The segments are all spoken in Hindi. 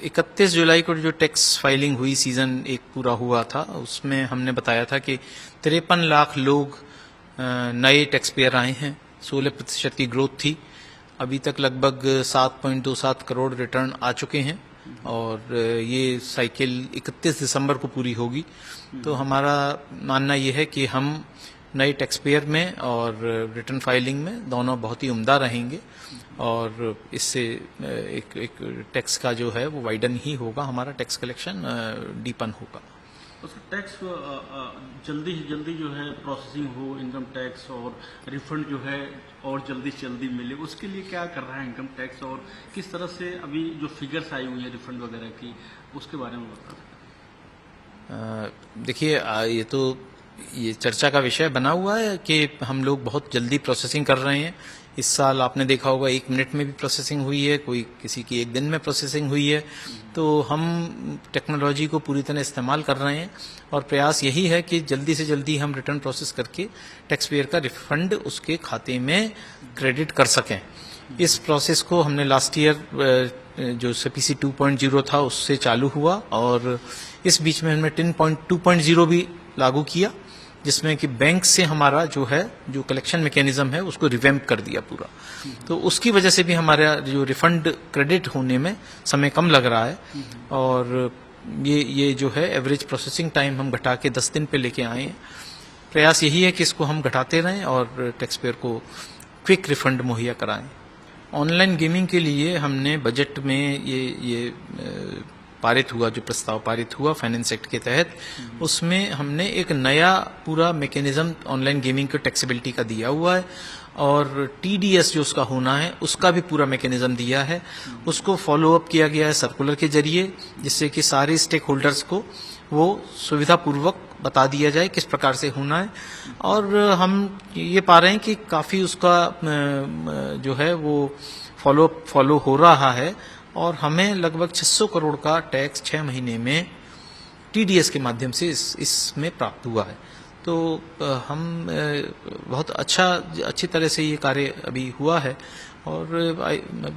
31 जुलाई को जो टैक्स फाइलिंग हुई, सीजन एक पूरा हुआ था, उसमें हमने बताया था कि 53 लाख लोग नए टैक्स पेयर आए हैं, 16% की ग्रोथ थी। अभी तक लगभग 7.27 करोड़ रिटर्न आ चुके हैं और ये साइकिल 31 दिसंबर को पूरी होगी। तो हमारा मानना ये है कि हम नए टैक्स पेयर में और रिटर्न फाइलिंग में दोनों बहुत ही उम्दा रहेंगे और इससे एक टैक्स का जो है वो वाइडन ही होगा, हमारा टैक्स कलेक्शन डीपन होगा। तो टैक्स जल्दी से जल्दी जो है प्रोसेसिंग हो, इनकम टैक्स और रिफंड जो है और जल्दी से जल्दी मिले, उसके लिए क्या कर रहा है इनकम टैक्स और किस तरह से अभी जो फिगर्स आई हुई है रिफंड वगैरह की, उसके बारे में बता सकते हैं? देखिए, ये चर्चा का विषय बना हुआ है कि हम लोग बहुत जल्दी प्रोसेसिंग कर रहे हैं। इस साल आपने देखा होगा 1 मिनट में भी प्रोसेसिंग हुई है, कोई किसी की 1 दिन में प्रोसेसिंग हुई है। तो हम टेक्नोलॉजी को पूरी तरह इस्तेमाल कर रहे हैं और प्रयास यही है कि जल्दी से जल्दी हम रिटर्न प्रोसेस करके टैक्स पेयर का रिफंड उसके खाते में क्रेडिट कर सकें। इस प्रोसेस को हमने लास्ट ईयर जो सीपीसी 2.0 था उससे चालू हुआ और इस बीच में हमने 10.2.0 भी लागू किया, जिसमें कि बैंक से हमारा जो कलेक्शन मैकेनिज्म है उसको रिवैम्प कर दिया पूरा। तो उसकी वजह से भी हमारा जो रिफंड क्रेडिट होने में समय कम लग रहा है और ये जो है एवरेज प्रोसेसिंग टाइम हम घटा के 10 दिन पे लेके आए हैं। प्रयास यही है कि इसको हम घटाते रहें और टैक्स पेयर को क्विक रिफंड मुहैया कराएं। ऑनलाइन गेमिंग के लिए हमने बजट में ये पारित हुआ, जो प्रस्ताव पारित हुआ फाइनेंस एक्ट के तहत, उसमें हमने एक नया पूरा मैकेनिज्म ऑनलाइन गेमिंग के टैक्सेबिलिटी का दिया हुआ है और टीडीएस जो उसका होना है उसका भी पूरा मैकेनिज्म दिया है। उसको फॉलो अप किया गया है सर्कुलर के जरिए, जिससे कि सारे स्टेक होल्डर्स को वो सुविधापूर्वक बता दिया जाए किस प्रकार से होना है। और हम ये पा रहे हैं कि काफ़ी उसका जो है वो फॉलो हो रहा है और हमें लगभग 600 करोड़ का टैक्स 6 महीने में टीडीएस के माध्यम से इसमें प्राप्त हुआ है। तो हम बहुत अच्छी तरह से ये कार्य अभी हुआ है और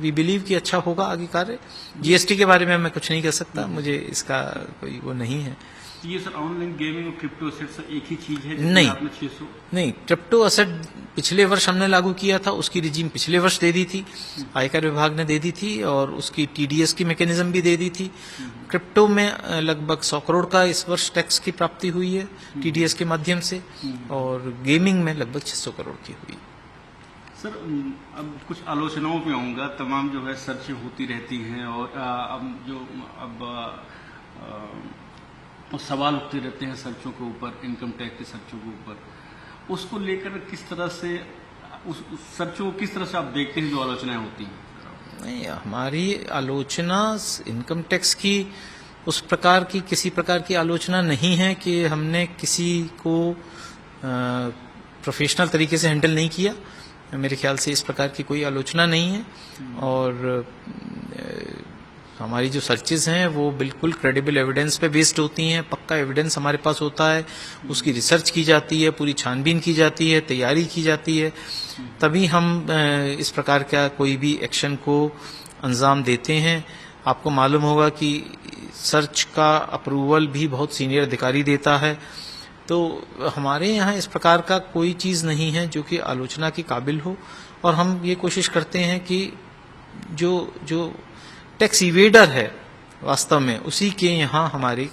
वी बिलीव कि अच्छा होगा आगे कार्य। जीएसटी के बारे में मैं कुछ नहीं कह सकता, मुझे इसका कोई वो नहीं है। ये सर ऑनलाइन गेमिंग और क्रिप्टो एसेट्स एक ही चीज है? नहीं, आपने 600 नहीं, क्रिप्टो एसेट पिछले वर्ष हमने लागू किया था, उसकी रिजीम पिछले वर्ष दे दी थी, आयकर विभाग ने दे दी थी और उसकी टीडीएस की मैकेनिज्म भी दे दी थी। क्रिप्टो में लगभग 100 करोड़ का इस वर्ष टैक्स की प्राप्ति हुई है टीडीएस के माध्यम से और गेमिंग में लगभग 600 करोड़ की हुई। सर, अब कुछ आलोचनाओं पे आऊँगा, तमाम जो है सर्चें होती रहती हैं और और सवाल उठते रहते हैं सर्चों के ऊपर, इनकम टैक्स के सर्चों के ऊपर, उसको लेकर किस तरह से उस सर्चों को किस तरह से आप देखते हैं जो आलोचनाएं होती हैं? नहीं, हमारी आलोचना इनकम टैक्स की उस प्रकार की किसी प्रकार की आलोचना नहीं है कि हमने किसी को प्रोफेशनल तरीके से हैंडल नहीं किया। मेरे ख्याल से इस प्रकार की कोई आलोचना नहीं है और हमारी जो सर्चेज हैं वो बिल्कुल क्रेडिबल एविडेंस पे बेस्ड होती हैं। पक्का एविडेंस हमारे पास होता है, उसकी रिसर्च की जाती है, पूरी छानबीन की जाती है, तैयारी की जाती है, तभी हम इस प्रकार का कोई भी एक्शन को अंजाम देते हैं। आपको मालूम होगा कि सर्च का अप्रूवल भी बहुत सीनियर अधिकारी देता है। तो हमारे यहाँ इस प्रकार का कोई चीज़ नहीं है जो कि आलोचना के काबिल हो और हम ये कोशिश करते हैं कि जो टैक्स इवेडर है वास्तव में उसी के यहाँ हमारी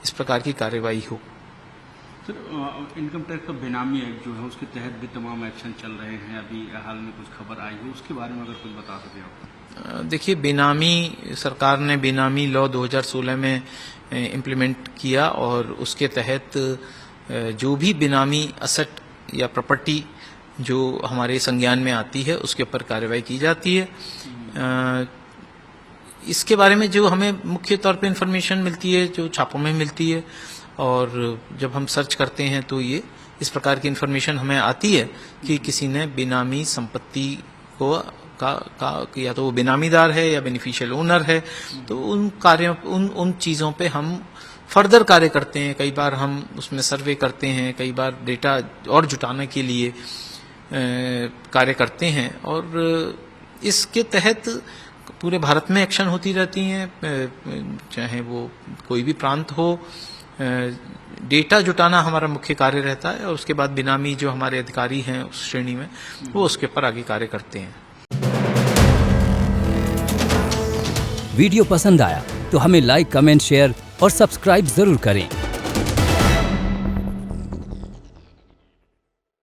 इस प्रकार की कार्रवाई हो। सर, इनकम टैक्स का बेनामी एक्ट जो है उसके तहत भी तमाम एक्शन चल रहे हैं, अभी हाल में कुछ खबर आई है, उसके बारे में अगर कुछ बता सकें आप। देखिए, बेनामी सरकार ने बेनामी लॉ 2016 में इम्प्लीमेंट किया और उसके तहत जो भी बेनामी असेट या प्रॉपर्टी जो हमारे संज्ञान में आती है उसके ऊपर कार्रवाई की जाती है। इसके बारे में जो हमें मुख्य तौर पे इन्फॉर्मेशन मिलती है, जो छापों में मिलती है और जब हम सर्च करते हैं तो ये इस प्रकार की इन्फॉर्मेशन हमें आती है कि किसी ने बेनामी संपत्ति को या तो वो बेनामीदार है या बेनिफिशियल ओनर है। तो उन कार्यों उन चीज़ों पे हम फर्दर कार्य करते हैं। कई बार हम उसमें सर्वे करते हैं, कई बार डेटा और जुटाने के लिए कार्य करते हैं और इसके तहत पूरे भारत में एक्शन होती रहती हैं, चाहे वो कोई भी प्रांत हो। डेटा जुटाना हमारा मुख्य कार्य रहता है और उसके बाद बिनामी जो हमारे अधिकारी हैं उस श्रेणी में, वो उसके ऊपर आगे कार्य करते हैं। वीडियो पसंद आया तो हमें लाइक, कमेंट, शेयर और सब्सक्राइब जरूर करें।